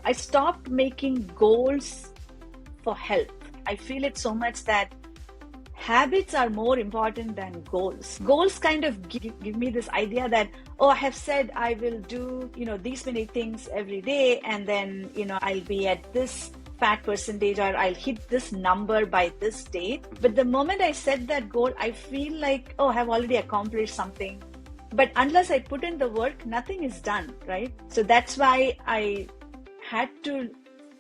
I stopped making goals for health. I feel it so much that habits are more important than goals. Goals kind of give me this idea that, oh, I have said I will do, these many things every day, and then, I'll be at this fat percentage, or I'll hit this number by this date. But the moment I set that goal, I feel like, oh, I have already accomplished something. But unless I put in the work, nothing is done, right? So that's why I had to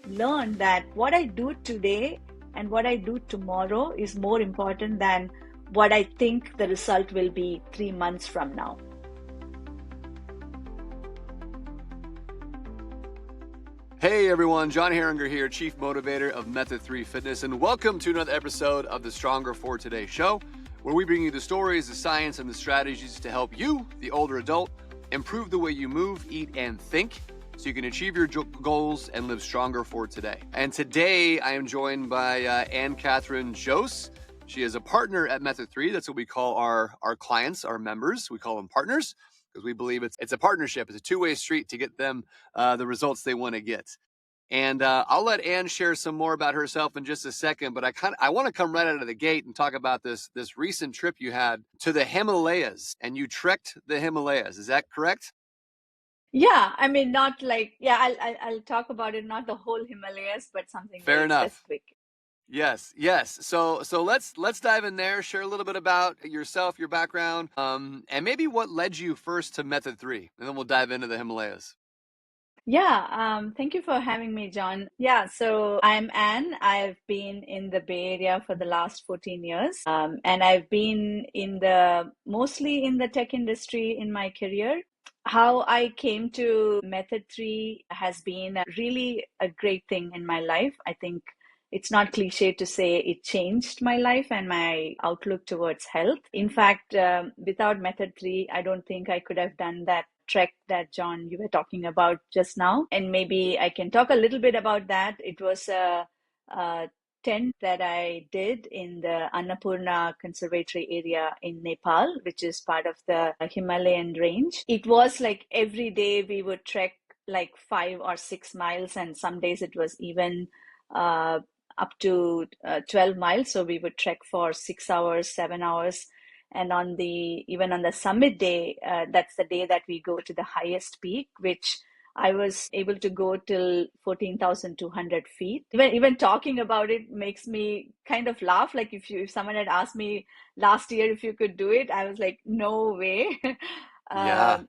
learn that what I do today and what I do tomorrow is more important than what I think the result will be 3 months from now. Hey everyone, John Heringer here, Chief Motivator of Method 3 Fitness, and welcome to another episode of the Stronger for Today show, where we bring you the stories, the science, and the strategies to help you, the older adult, improve the way you move, eat, and think, so you can achieve your goals and live stronger for today. And today I am joined by Anne-Catherine Jose. She is a partner at Method 3. That's what we call our clients, our members. We call them partners because we believe it's a partnership. It's a two-way street to get them the results they want to get. And I'll let Anne share some more about herself in just a second, but I want to come right out of the gate and talk about this recent trip you had to the Himalayas, and you trekked the Himalayas. Is that correct? Yeah, I mean, not like, I'll talk about it, not the whole Himalayas, but something Fair very enough. specific. Yes. So let's dive in there. Share a little bit about yourself, your background, and maybe what led you first to Method 3, and then we'll dive into the Himalayas. Yeah, thank you for having me, John. Yeah, so I'm Anne. I've been in the Bay Area for the last 14 years, and I've been mostly in the tech industry in my career. How I came to Method 3 has been really a great thing in my life. I think it's not cliche to say it changed my life and my outlook towards health. In fact, without Method 3, I don't think I could have done that trek that John you were talking about just now, and maybe I can talk a little bit about that. It was a tent that I did in the Annapurna Conservatory area in Nepal, which is part of the Himalayan range. It was like every day we would trek like 5 or 6 miles, and some days it was even up to 12 miles. So we would trek for 6 hours, 7 hours. And even on the summit day, that's the day that we go to the highest peak, which I was able to go till 14,200 feet. Even talking about it makes me kind of laugh. Like if someone had asked me last year if you could do it, I was like, no way. Yeah.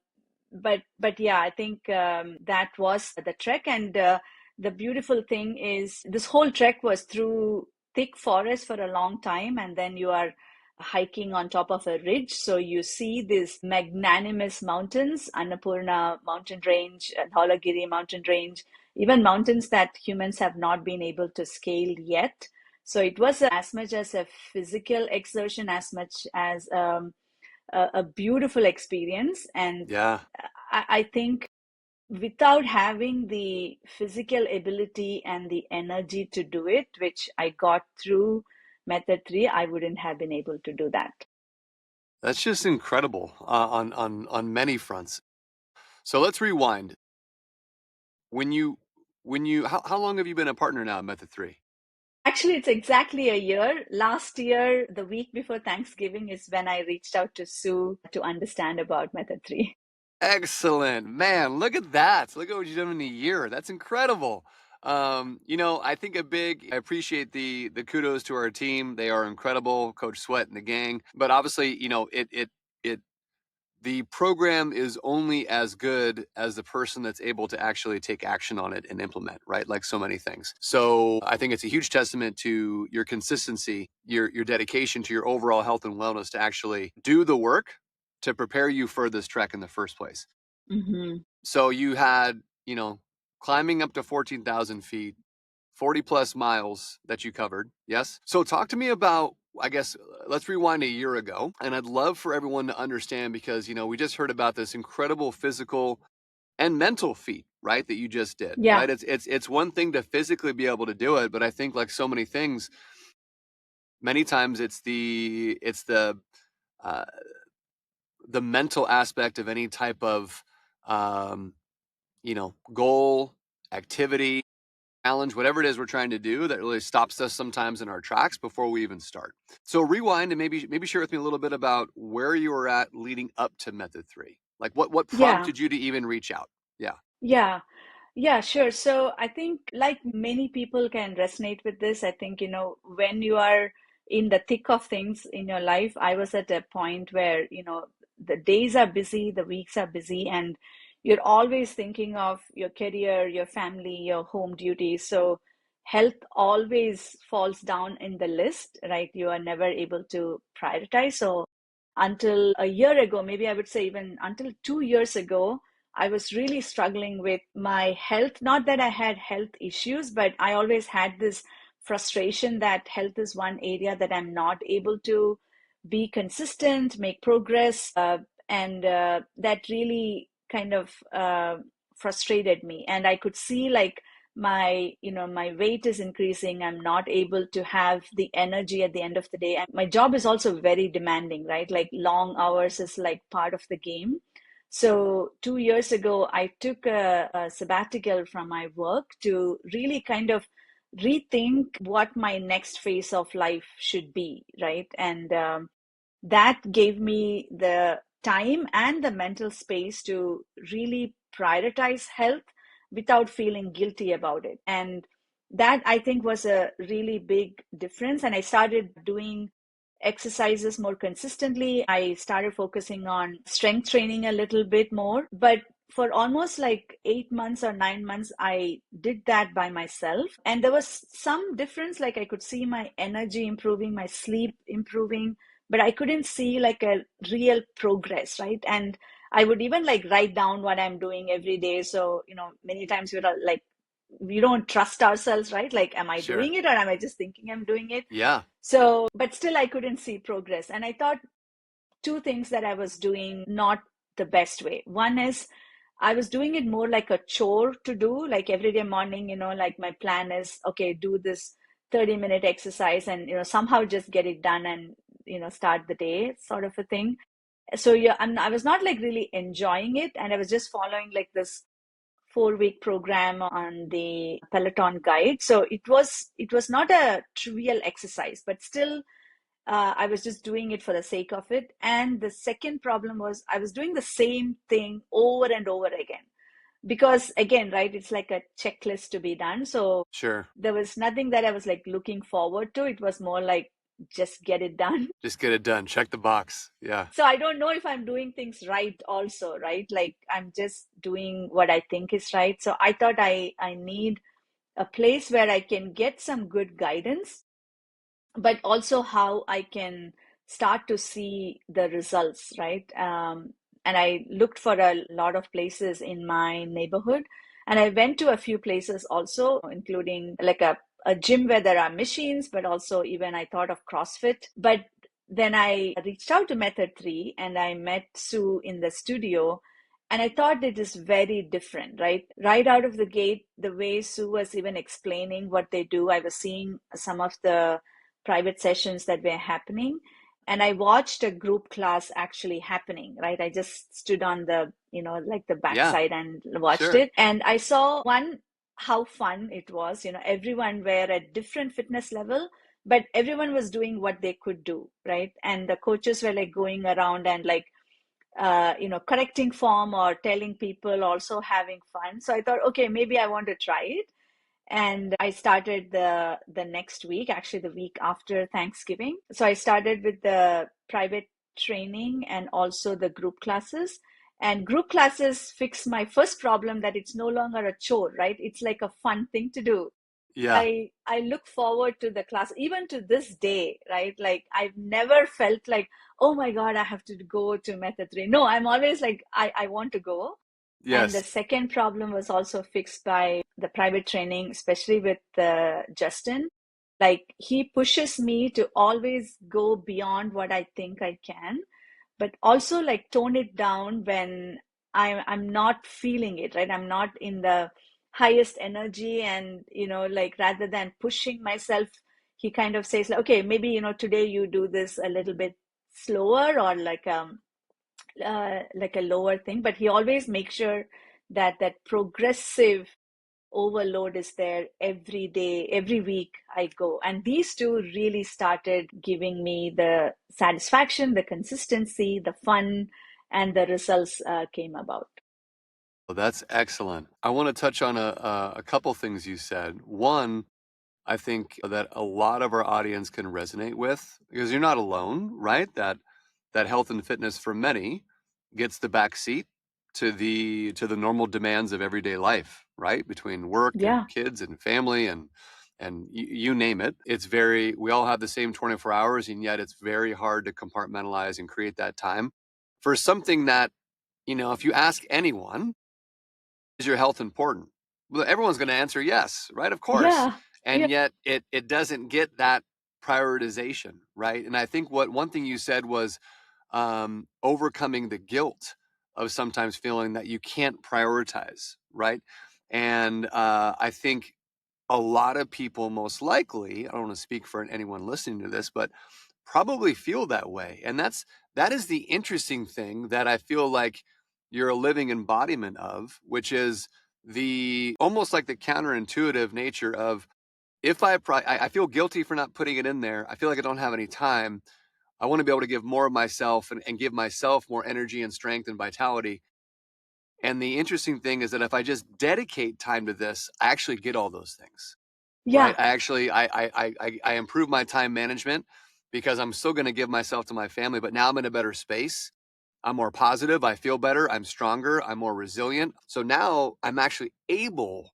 But yeah, I think that was the trek. And the beautiful thing is this whole trek was through thick forest for a long time, and then you are hiking on top of a ridge. So you see these magnanimous mountains, Annapurna mountain range, Dhaulagiri mountain range, even mountains that humans have not been able to scale yet. So it was as much as a physical exertion, as much as a beautiful experience. And Yeah. I think without having the physical ability and the energy to do it, which I got through Method 3, I wouldn't have been able to do that. That's just incredible on many fronts. So let's rewind. When you how long have you been a partner now at Method 3? Actually, it's exactly a year. Last year, the week before Thanksgiving, is when I reached out to Sue to understand about Method 3. Excellent. Man, look at that. Look at what you've done in a year. That's incredible. I think I appreciate the kudos to our team. They are incredible, Coach Sweat and the gang. But obviously, it the program is only as good as the person that's able to actually take action on it and implement, right? Like so many things. So I think it's a huge testament to your consistency, your dedication to your overall health and wellness to actually do the work to prepare you for this trek in the first place. Mm-hmm. So you had, climbing up to 14,000 feet, 40 plus miles that you covered. Yes. So talk to me about, I guess, let's rewind a year ago. And I'd love for everyone to understand because, we just heard about this incredible physical and mental feat, right? That you just did, Yeah. right? It's one thing to physically be able to do it, but I think like so many things, many times uh, the mental aspect of any type of, goal activity, challenge, whatever it is we're trying to do that really stops us sometimes in our tracks before we even start. So rewind and maybe share with me a little bit about where you were at leading up to method 3. Like what Yeah, prompted you to even reach out? Yeah. yeah. Yeah, sure. So I think, like many people can resonate with this. I think, when you are in the thick of things in your life, I was at a point where, the days are busy, the weeks are busy, and you're always thinking of your career, your family, your home duties. So health always falls down in the list, right? You are never able to prioritize. So until a year ago, maybe I would say even until 2 years ago, I was really struggling with my health. Not that I had health issues, but I always had this frustration that health is one area that I'm not able to be consistent, make progress, and that really kind of frustrated me. And I could see like my weight is increasing. I'm not able to have the energy at the end of the day. And my job is also very demanding, right? Like long hours is like part of the game. So 2 years ago, I took a sabbatical from my work to really kind of rethink what my next phase of life should be, right? And that gave me the time and the mental space to really prioritize health without feeling guilty about it. And that I think was a really big difference. And I started doing exercises more consistently. I started focusing on strength training a little bit more. But for almost like 8 months or 9 months, I did that by myself. And there was some difference, like I could see my energy improving, my sleep improving, but I couldn't see like a real progress, right? And I would even like write down what I'm doing every day. So, many times we're like, we don't trust ourselves, right? Like, am I Sure. doing it or am I just thinking I'm doing it? Yeah. So, but still, I couldn't see progress. And I thought two things that I was doing not the best way. One is I was doing it more like a chore to do, like every day morning, like my plan is, okay, do this 30-minute exercise and, somehow just get it done and, start the day sort of a thing. So yeah, I was not like really enjoying it. And I was just following like this 4-week program on the Peloton guide. So it was not a trivial exercise, but still I was just doing it for the sake of it. And the second problem was I was doing the same thing over and over again. Because again, right, it's like a checklist to be done. So Sure. there was nothing that I was like looking forward to. It was more like just get it done. Just get it done. Check the box. Yeah. So I don't know if I'm doing things right also, right? Like I'm just doing what I think is right. So I thought I need a place where I can get some good guidance, but also how I can start to see the results, right? And I looked for a lot of places in my neighborhood, and I went to a few places also, including like a gym where there are machines, but also even I thought of CrossFit. But then I reached out to Method 3 and I met Sue in the studio. And I thought it is very different, right? Right out of the gate, the way Sue was even explaining what they do, I was seeing some of the private sessions that were happening, and I watched a group class actually happening, right? I just stood on the like the Yeah. backside and watched Sure. it, and I saw one, how fun it was. Everyone were at different fitness level, but everyone was doing what they could do, right? And the coaches were like going around and like correcting form or telling people, also having fun. So I thought, okay, maybe I want to try it. And I started the next week, actually the week after Thanksgiving. So I started with the private training and also the group classes. And group classes fixed my first problem, that it's no longer a chore, right? It's like a fun thing to do. Yeah. I look forward to the class even to this day, right? Like I've never felt like, oh my God, I have to go to Method 3. No, I'm always like, I want to go. And the Yes. second problem was also fixed by the private training, especially with Justin. Like he pushes me to always go beyond what I think I can, but also like tone it down when I'm not feeling it, right? I'm not in the highest energy, and like rather than pushing myself, he kind of says like, okay, maybe today you do this a little bit slower, or like a lower thing, but he always makes sure that progressive overload is there every day, every week I go. And these two really started giving me the satisfaction, the consistency, the fun, and the results came about. Well, that's excellent. I want to touch on a couple things you said. One, I think that a lot of our audience can resonate with because you're not alone, right? That health and fitness for many gets the back seat to the normal demands of everyday life, right? Between work and Yeah. kids and family and you name it. It's very we all have the same 24 hours and yet it's very hard to compartmentalize and create that time for something that, if you ask anyone, is your health important? Well, everyone's going to answer yes, right? Of course. Yeah. Yeah. And yet it doesn't get that prioritization, right? And I think what one thing you said was overcoming the guilt of sometimes feeling that you can't prioritize, right? And I think a lot of people, most likely, I don't want to speak for anyone listening to this, but probably feel that way. And that is the interesting thing that I feel like you're a living embodiment of, which is the almost like the counterintuitive nature of if I feel guilty for not putting it in there. I feel like I don't have any time. I want to be able to give more of myself and give myself more energy and strength and vitality. And the interesting thing is that if I just dedicate time to this, I actually get all those things, right? Yeah. I actually I improve my time management because I'm still going to give myself to my family, but now I'm in a better space. I'm more positive. I feel better. I'm stronger. I'm more resilient. So now I'm actually able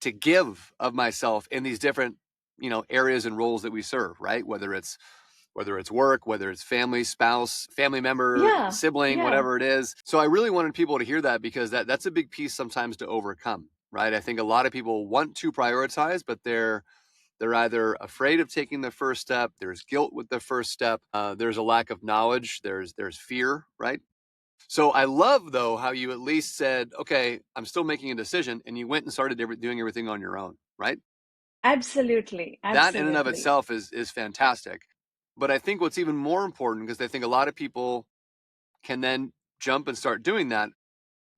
to give of myself in these different, areas and roles that we serve, right? Whether it's work, whether it's family, spouse, family member, Yeah. sibling, Yeah. whatever it is. So I really wanted people to hear that because that's a big piece sometimes to overcome, right? I think a lot of people want to prioritize, but they're either afraid of taking the first step. There's guilt with the first step. There's a lack of knowledge. There's fear, right? So I love though how you at least said, okay, I'm still making a decision, and you went and started doing everything on your own, right? Absolutely. That in and of Absolutely. itself is fantastic. But I think what's even more important, because I think a lot of people can then jump and start doing that,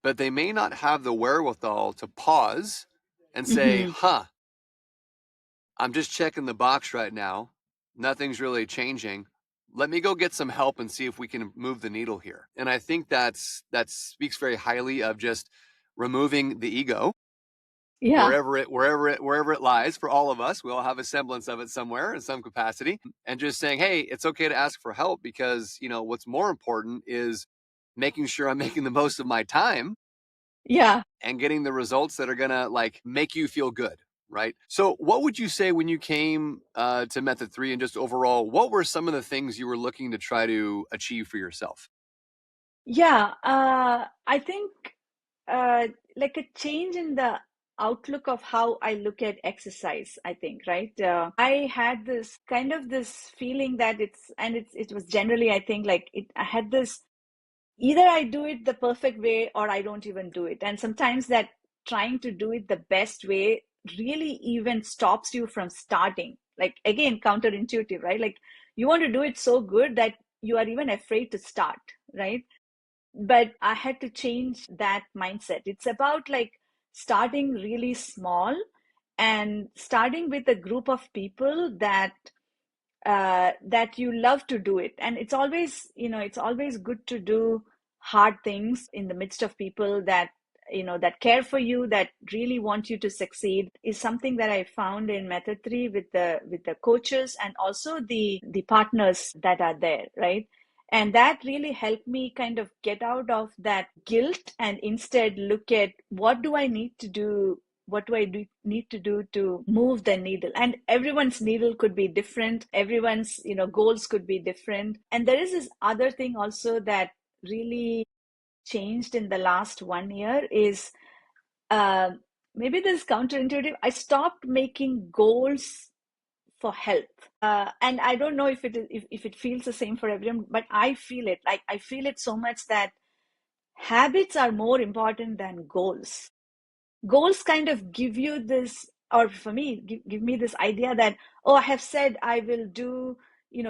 but they may not have the wherewithal to pause and say, Hmm. huh, I'm just checking the box right now. Nothing's really changing. Let me go get some help and see if we can move the needle here. And I think that speaks very highly of just removing the ego Yeah. wherever it lies for all of us. We all have a semblance of it somewhere in some capacity, and just saying, hey, it's okay to ask for help because what's more important is making sure I'm making the most of my time Yeah. and getting the results that are gonna like make you feel good, right? So what would you say when you came to method 3, and just overall, what were some of the things you were looking to try to achieve for yourself? Yeah. I think uh, like a change in the outlook of how I look at exercise, I think, right? I had this kind of this feeling that it was generally, I think, like I had this either I do it the perfect way or I don't even do it. And sometimes that trying to do it the best way really even stops you from starting. Like, again, counterintuitive, right? Like, you want to do it so good that you are even afraid to start, right? But I had to change that mindset. It's about like starting really small and starting with a group of people that you love to do it. And it's always good to do hard things in the midst of people that care for you, that really want you to succeed, is something that I found in method 3 with the coaches and also the partners that are there, right? And that really helped me kind of get out of that guilt and instead look at what do I need to do to move the needle. And everyone's needle could be different. Everyone's, goals could be different. And there is this other thing also that really changed in the last 1 year is uh, maybe this is counterintuitive. I stopped making goals for health. And I don't know if it feels the same for everyone, but I feel it. Like I feel it so much that habits are more important than goals. Goals kind of give you this, or for me give me this idea that, oh, I have said I will do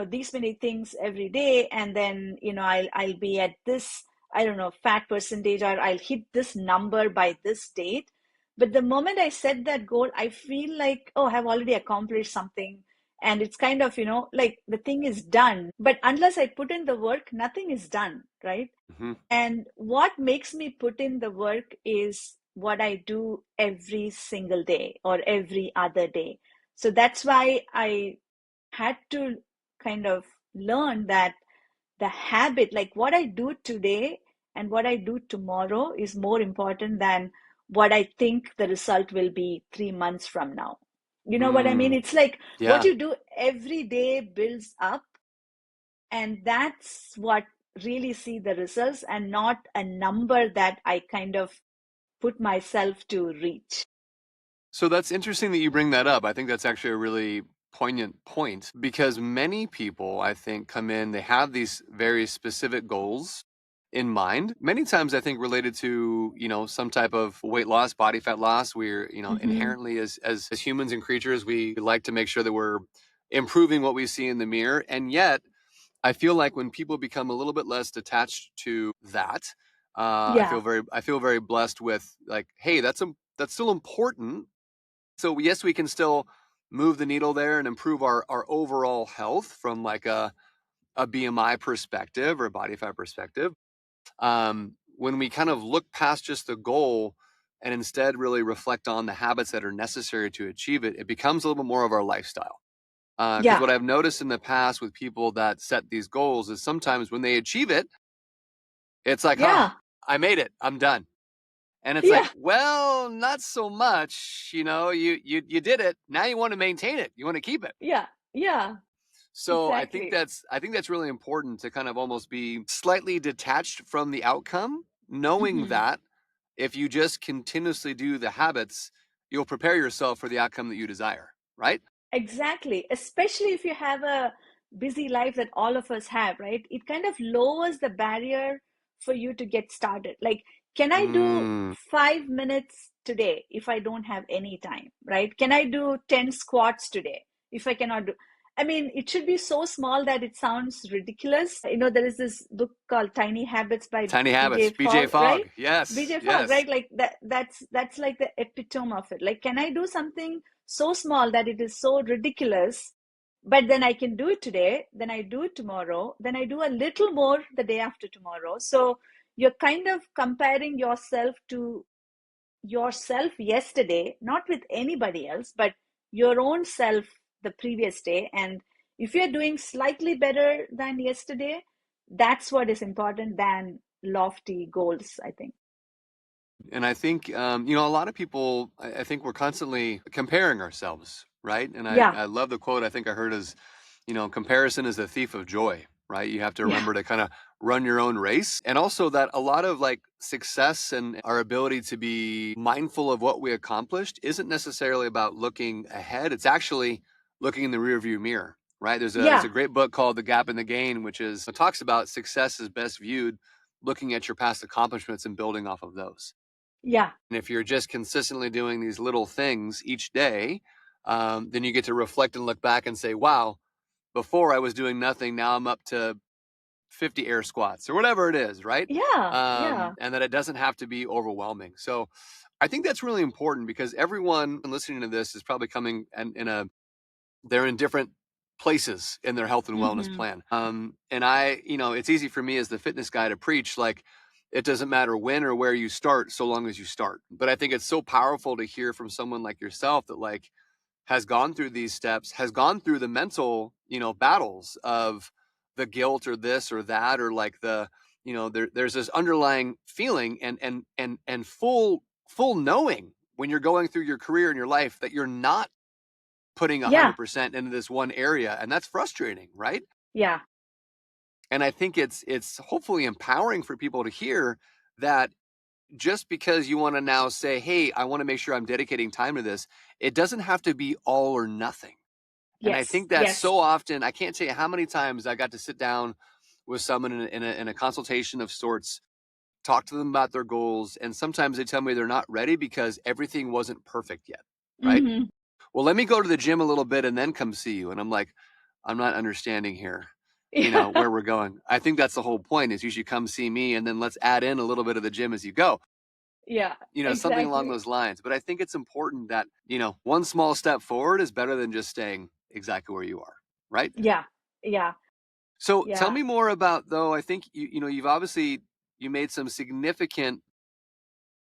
these many things every day, and then I'll be at this, I don't know, fat percentage, or I'll hit this number by this date. But the moment I set that goal, I feel like, oh, I've already accomplished something. And it's kind of, like the thing is done. But unless I put in the work, nothing is done, right? Hmm. And what makes me put in the work is what I do every single day or every other day. So that's why I had to kind of learn that the habit, like what I do today and what I do tomorrow, is more important than what I think the result will be 3 months from now. You know what I mean? Mm, It's like what yeah. you do every day builds up, and that's what really see the results, and not a number that I kind of put myself to reach. So that's interesting that you bring that up. I think that's actually a really poignant point because many people, I think, come in, they have these very specific goals in mind. Many times, I think, related to, some type of weight loss, body fat loss. We're, Hmm. inherently as humans and creatures, we like to make sure that we're improving what we see in the mirror. And yet, I feel like when people become a little bit less attached to that, Yeah, I feel very blessed with like, hey, that's still important. So yes, we can still move the needle there and improve our overall health from like a BMI perspective or body fat perspective. When we kind of look past just the goal and instead really reflect on the habits that are necessary to achieve it, it becomes a little bit more of our lifestyle. Because yeah, what I've noticed in the past with people that set these goals is sometimes when they achieve it, it's like, yeah, I made it, I'm done. And it's like, yeah, well, not so much. You did it. Now you want to maintain it. You want to keep it. yeah, yeah, So exactly. I think that's really important to kind of almost be slightly detached from the outcome, knowing Hmm. that if you just continuously do the habits, you'll prepare yourself for the outcome that you desire, right? Exactly. Especially if you have a busy life that all of us have, right? It kind of lowers the barrier for you to get started. Like, can I do Mm, 5 minutes today if I don't have any time, right? Can I do 10 squats today if I cannot do? I mean, it should be so small that it sounds ridiculous. There is this book called Tiny Habits by Tiny BJ habits. BJ Fogg, right? Fogg. Yes. BJ Fogg, Yes. right? Like that's like the epitome of it. Like, can I do something so small that it is so ridiculous, but then I can do it today, then I do it tomorrow, then I do a little more the day after tomorrow. So you're kind of comparing yourself to yourself yesterday, not with anybody else, but your own self the previous day. And if you're doing slightly better than yesterday, that's what is important than lofty goals, I think. And I think, a lot of people, I think we're constantly comparing ourselves, right? And Yeah, I love the quote I think I heard is, comparison is the thief of joy, right? You have to yeah, remember to kind of run your own race. And also that a lot of like success and our ability to be mindful of what we accomplished isn't necessarily about looking ahead. It's actually looking in the rearview mirror, right? There's yeah, a great book called The Gap in the Gain, which it talks about success is best viewed looking at your past accomplishments and building off of those. yeah, And if you're just consistently doing these little things each day, then you get to reflect and look back and say, wow, before I was doing nothing, now I'm up to 50 air squats or whatever it is, right? yeah, yeah, And that it doesn't have to be overwhelming. So I think that's really important because everyone listening to this is probably coming they're in different places in their health and wellness hmm, plan. And it's easy for me as the fitness guy to preach like it doesn't matter when or where you start, so long as you start. But I think it's so powerful to hear from someone like yourself that like has gone through these steps, has gone through the mental, battles of the guilt or this or that, or like there's this underlying feeling and full knowing when you're going through your career and your life that you're not putting yeah, 100% into this one area, and that's frustrating, right? yeah, And I think it's hopefully empowering for people to hear that just because you want to now say, hey, I want to make sure I'm dedicating time to this, it doesn't have to be all or nothing. And I yes, think that yes, so often, I can't tell you how many times I got to sit down with someone in a consultation of sorts, talk to them about their goals, and sometimes they tell me they're not ready because everything wasn't perfect yet, right? hmm, Well, let me go to the gym a little bit and then come see you. And I'm like, I'm not understanding here, yeah, where we're going. I think that's the whole point is you should come see me and then let's add in a little bit of the gym as you go. Yeah, something along exactly. those lines. But I think it's important that, one small step forward is better than just staying exactly where you are, right? Yeah, yeah, So tell yeah. me more about, though, I think you've obviously you made some significant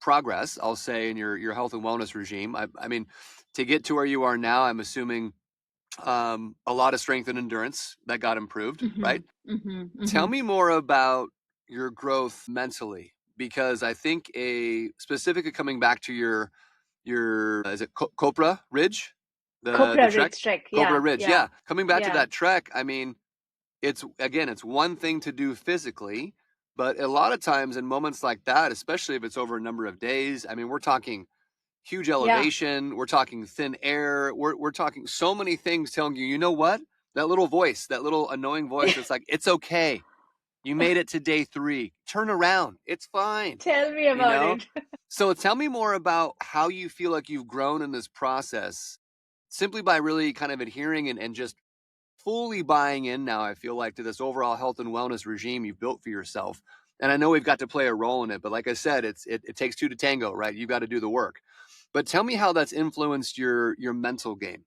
progress, I'll say, in your health and wellness regime. I mean, to get to where you are now, I'm assuming a lot of strength and endurance that got improved, Mm-hmm, right? mm-hmm, Tell mm-hmm. me more about your growth mentally, because I think a specifically coming back to your is it Copra Ridge, the Copra trek, Ridge Trek. Cobra Yeah, Ridge, yeah, yeah. Coming back to yeah, that trek, I mean, it's one thing to do physically, but a lot of times in moments like that, especially if it's over a number of days, I mean, we're talking huge yeah. elevation, we're talking thin air, we're talking so many things telling you, you know what? That little voice, that little annoying voice that's like, it's okay. You made it to day 3. Turn around. It's fine. Tell me You about know? it. So tell me more about how you feel like you've grown in this process simply by really kind of adhering and just fully buying in now, I feel like, to this overall health and wellness regime you've built for yourself. And I know we've got to play a role in it, but like I said, it takes 2 to tango, right? You've got to do the work. But tell me how that's influenced your mental game.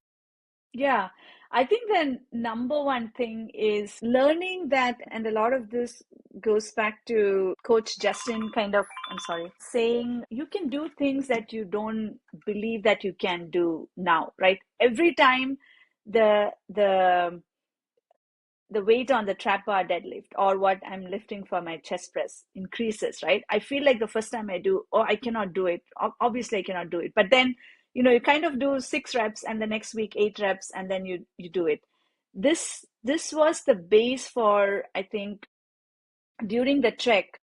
Yeah, I think the number one thing is learning that, and a lot of this goes back to Coach Justin kind of, I'm sorry, saying you can do things that you don't believe that you can do now, right? Every time the the weight on the trap bar deadlift or what I'm lifting for my chest press increases, right? I feel like the first time I do, oh, I cannot do it. Obviously, I cannot do it. But then, you kind of do 6 reps and the next week 8 reps, and then you do it. This was the base for, I think, during the trek,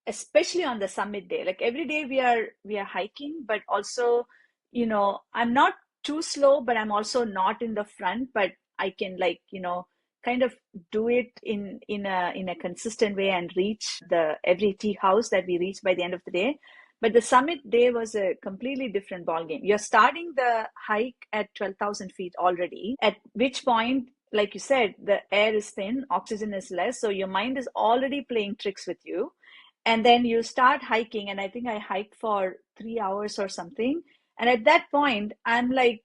especially on the summit day. Like every day we are hiking, but also, I'm not too slow, but I'm also not in the front, but I can, like, kind of do it in a consistent way and reach the every tea house that we reach by the end of the day. But the summit day was a completely different ball game. You're starting the hike at 12,000 feet already, at which point, like you said, the air is thin, oxygen is less, so your mind is already playing tricks with you. And then you start hiking, and I think I hiked for 3 hours or something. And at that point, I'm like,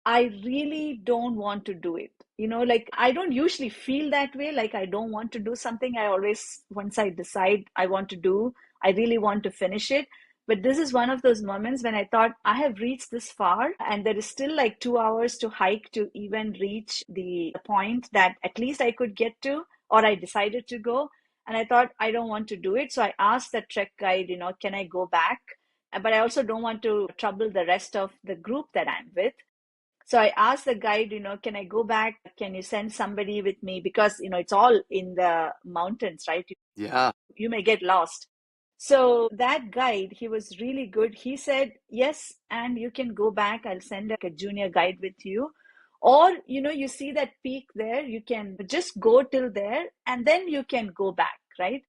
I really don't want to do it. Like, I don't usually feel that way. Like, I don't want to do something. I always, once I decide I want to do, I really want to finish it. But this is one of those moments when I thought I have reached this far, and there is still like 2 hours to hike to even reach the point that at least I could get to, or I decided to go. And I thought, I don't want to do it. So I asked the trek guide, can I go back? But I also don't want to trouble the rest of the group that I'm with. So I asked the guide, can I go back? Can you send somebody with me? Because, it's all in the mountains, right? Yeah. You may get lost. So that guide, he was really good. He said, yes, and you can go back. I'll send a junior guide with you. Or, you see that peak there, you can just go till there and then you can go back, right?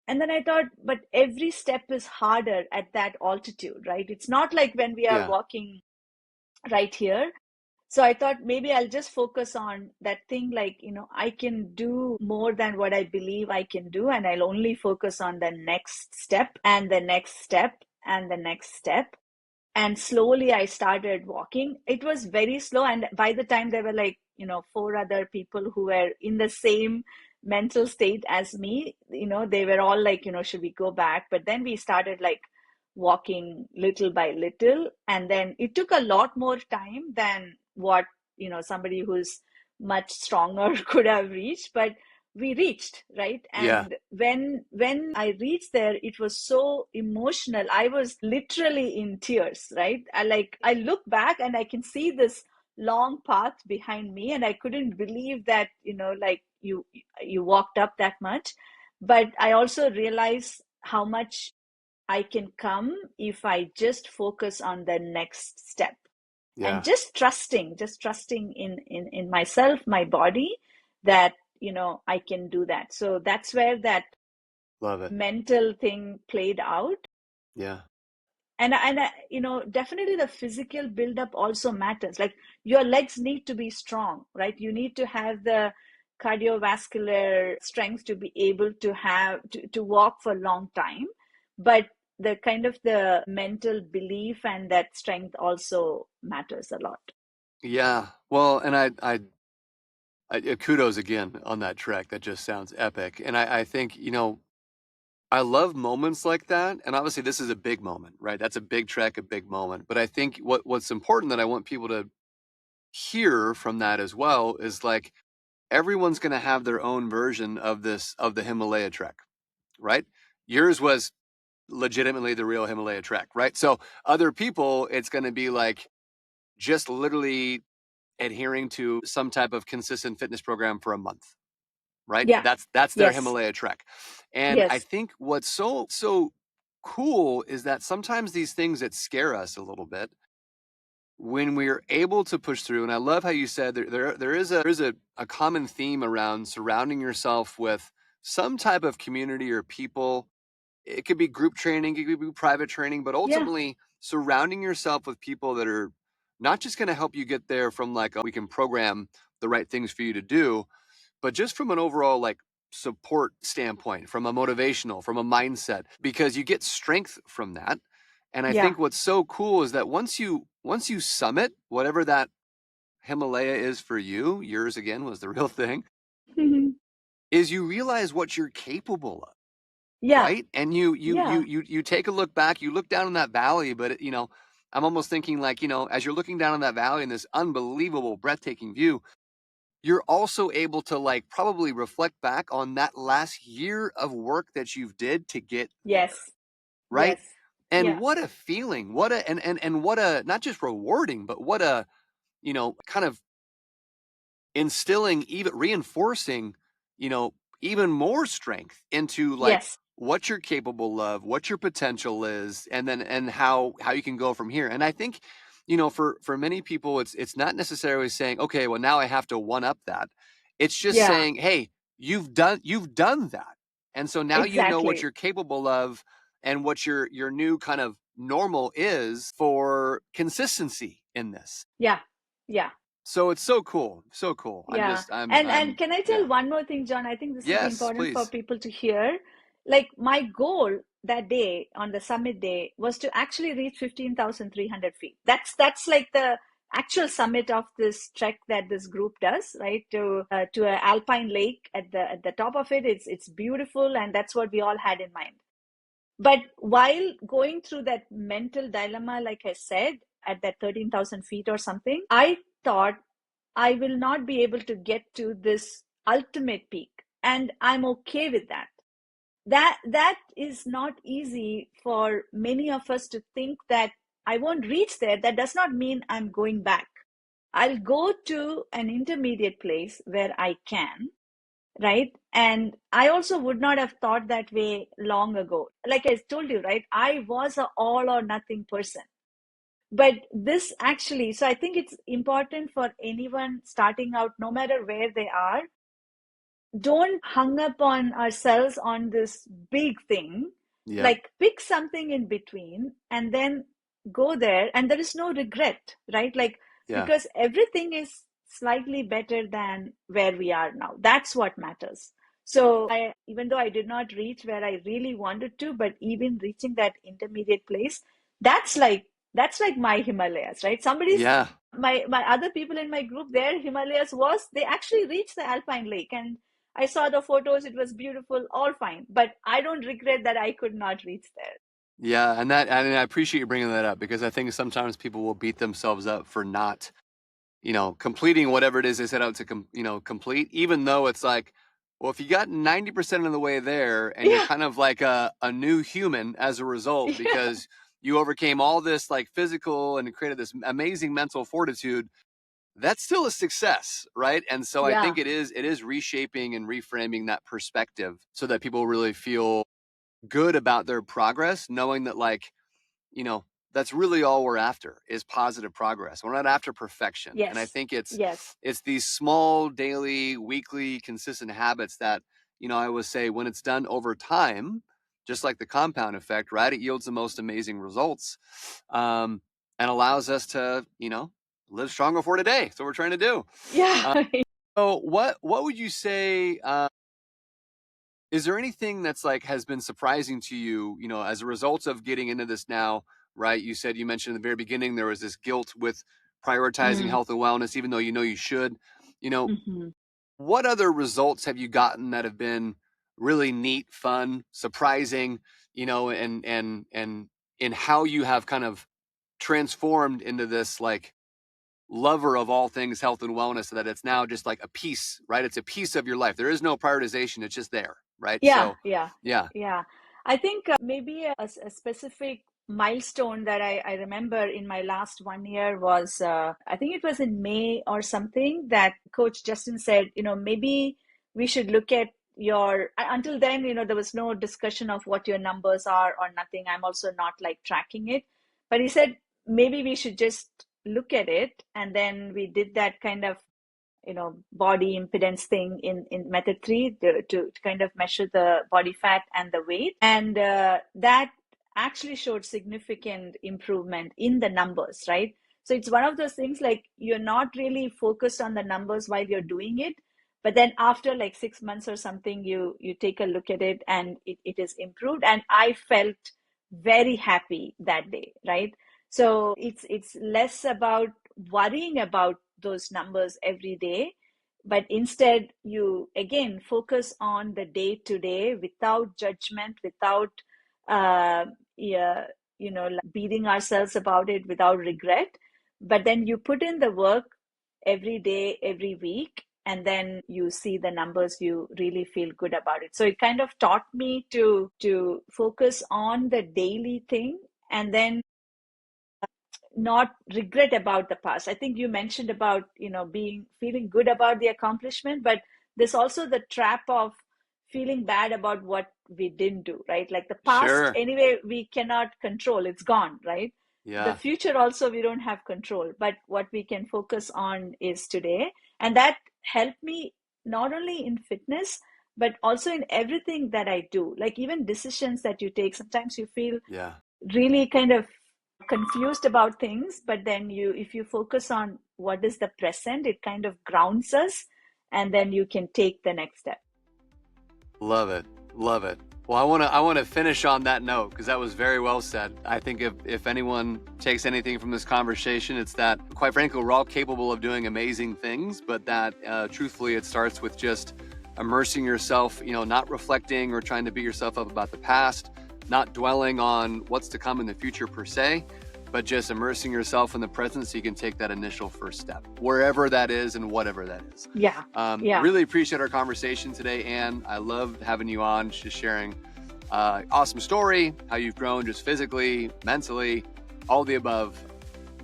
And then I thought, but every step is harder at that altitude, right? It's not like when we are Yeah. walking right here. So I thought maybe I'll just focus on that thing, like, I can do more than what I believe I can do, and I'll only focus on the next step and the next step and the next step. And slowly I started walking. It was very slow, and by the time there were, like, 4 other people who were in the same mental state as me, they were all like, should we go back? But then we started, like, walking little by little, and then it took a lot more time than what, somebody who's much stronger could have reached, but we reached, right? Yeah. And when I reached there, it was so emotional. I was literally in tears, right? I look back and I can see this long path behind me, and I couldn't believe that, like, you walked up that much. But I also realized how much I can come if I just focus on the next step, and Yeah. just trusting in myself, my body, that, I can do that. So that's where that Love it. mental thing played out. Yeah. And definitely the physical buildup also matters. Like, your legs need to be strong, right? You need to have the cardiovascular strength to be able to have to walk for a long time. But the kind of the mental belief and that strength also matters a lot. Yeah. Well, and kudos again on that trek. That just sounds epic. And I think, I love moments like that. And obviously this is a big moment, right? That's a big trek, a big moment. But I think what's important that I want people to hear from that as well is like everyone's going to have their own version of the Himalaya trek, right? Yours was legitimately the real Himalaya trek, right? So other people, it's going to be like just literally adhering to some type of consistent fitness program for a month, right? Yeah. That's their Yes. Himalaya trek. And I Yes. think what's so cool is that sometimes these things that scare us a little bit, when we're able to push through, and I love how you said there is a common theme around surrounding yourself with some type of community or people. It could be group training, it could be private training, but Yeah. ultimately surrounding yourself with people that are not just going to help you get there from like, we can program the right things for you to do, but just from an overall like support standpoint, from a motivational, from a mindset, because you get strength from that. And I Yeah. think what's so cool is that once you summit whatever that Himalaya is for you, yours again was the real thing, is you realize what you're capable of, Yeah. right? And Yeah. you take a look back, you look down in that valley, but I'm almost thinking like, as you're looking down in that valley in this unbelievable, breathtaking view, you're also able to like probably reflect back on that last year of work that you've did to get there, Yes. right? Yes. And Yeah. what a feeling, what a and what a not just rewarding, but what a kind of instilling, even reinforcing, you know, even more strength into like Yes. what you're capable of, what your potential is, and then and how you can go from here. And I think, for many people, it's not necessarily saying, okay, well now I have to one up that. It's just Yeah. saying, hey, you've done that, and so now you know what Exactly. you're capable of, and what your new kind of normal is for consistency in this. Yeah. Yeah. So it's so cool. So cool. I'm Yeah. just I'm And can I tell yeah. one more thing, John? I think this is Yes, important for please. people to hear. Like my goal that day on the summit day was to actually reach 15,300 feet. That's like the actual summit of this trek that this group does, right? To an alpine lake at the top of it. It's beautiful, and that's what we all had in mind. But while going through that mental dilemma, like I said, at that 13,000 feet or something, I thought I will not be able to get to this ultimate peak. And I'm okay with that. That is not easy for many of us to think that I won't reach there. That does not mean I'm going back. I'll go to an intermediate place where I can, right? And I also would not have thought that way long ago. Like I told you, right? I was a all or nothing person. But this actually, so I think it's important for anyone starting out, no matter where they are, don't hung up on ourselves on this big thing. Yep. Like pick something in between and then go there, and there is no regret, right? Like, Yeah. because everything is slightly better than where we are now. That's what matters. So I, even though I did not reach where I really wanted to, but even reaching that intermediate place, that's like that's like my Himalayas, right? Somebody's, Yeah. my other people in my group, their Himalayas was they actually reached the alpine lake, and I saw the photos, it was beautiful, all fine. But I don't regret that I could not reach there. Yeah, and I appreciate you bringing that up, because I think sometimes people will beat themselves up for not, completing whatever it is they set out to complete, even though it's like, well, if you got 90% of the way there and you're Yeah, kind of like a new human as a result, yeah, because you overcame all this like physical and created this amazing mental fortitude, that's still a success, right? And so I yeah, think it is reshaping and reframing that perspective so that people really feel good about their progress, knowing that like, you know, that's really all we're after is positive progress. We're not after perfection. And I yes, think it's yes, it's these small daily, weekly, consistent habits that, I would say when it's done over time, just like the compound effect, right? It yields the most amazing results. And allows us to, live stronger for today. That's what we're trying to do. yeah. So what would you say Is there anything that's like has been surprising to you, as a result of getting into this now, right? You mentioned in the very beginning there was this guilt with prioritizing Mm. health and wellness, even though you should. You know, Hmm. what other results have you gotten that have been really neat, fun, surprising, and in how you have kind of transformed into this like lover of all things health and wellness so that it's now just like a piece, right? It's a piece of your life. There is no prioritization. It's just there, right? Yeah, So, yeah, yeah, yeah. I think maybe a specific milestone that I remember in my last 1 year was, I think it was in May or something, that Coach Justin said, maybe we should look at until then, there was no discussion of what your numbers are or nothing. I'm also not like tracking it. But he said, maybe we should just look at it. And then we did that kind of body impedance thing in method 3 to kind of measure the body fat and the weight, and that actually showed significant improvement in the numbers, right? So it's one of those things, like, you're not really focused on the numbers while you're doing it, but then after like 6 months or something, you take a look at it and it is improved, and I felt very happy that day, right? So it's less about worrying about those numbers every day, but instead you again focus on the day to day without judgment, without uh, yeah, beating ourselves about it, without regret. But then you put in the work every day, every week, and then you see the numbers, you really feel good about it. So it kind of taught me to focus on the daily thing, and then not regret about the past. I think you mentioned about, being feeling good about the accomplishment, but there's also the trap of feeling bad about what we didn't do, right? Like the past, sure. anyway, we cannot control, it's gone, right? The Yeah. future also we don't have control, but what we can focus on is today. And that helped me not only in fitness, but also in everything that I do. Like even decisions that you take, sometimes you feel Yeah. really kind of confused about things, but then if you focus on what is the present, it kind of grounds us, and then you can take the next step. Love it. Love it. Well, I want to finish on that note because that was very well said. I think if anyone takes anything from this conversation, it's that quite frankly we're all capable of doing amazing things, but that truthfully it starts with just immersing yourself. Not reflecting or trying to beat yourself up about the past, not dwelling on what's to come in the future per se, but just immersing yourself in the present so you can take that initial first step, wherever that is and whatever that is. Yeah, yeah, Really appreciate our conversation today, Anne. I love having you on, just sharing awesome story, how you've grown just physically, mentally, all the above.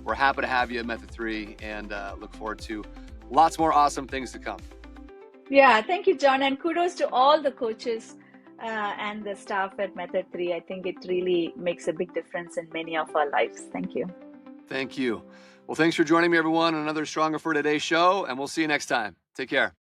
We're happy to have you at Method 3 and look forward to lots more awesome things to come. yeah. Thank you, John, and kudos to all the coaches and the staff at Method 3. I think it really makes a big difference in many of our lives. Thank you. Thank you. Well, thanks for joining me, everyone, on another Stronger for Today show, and we'll see you next time. Take care.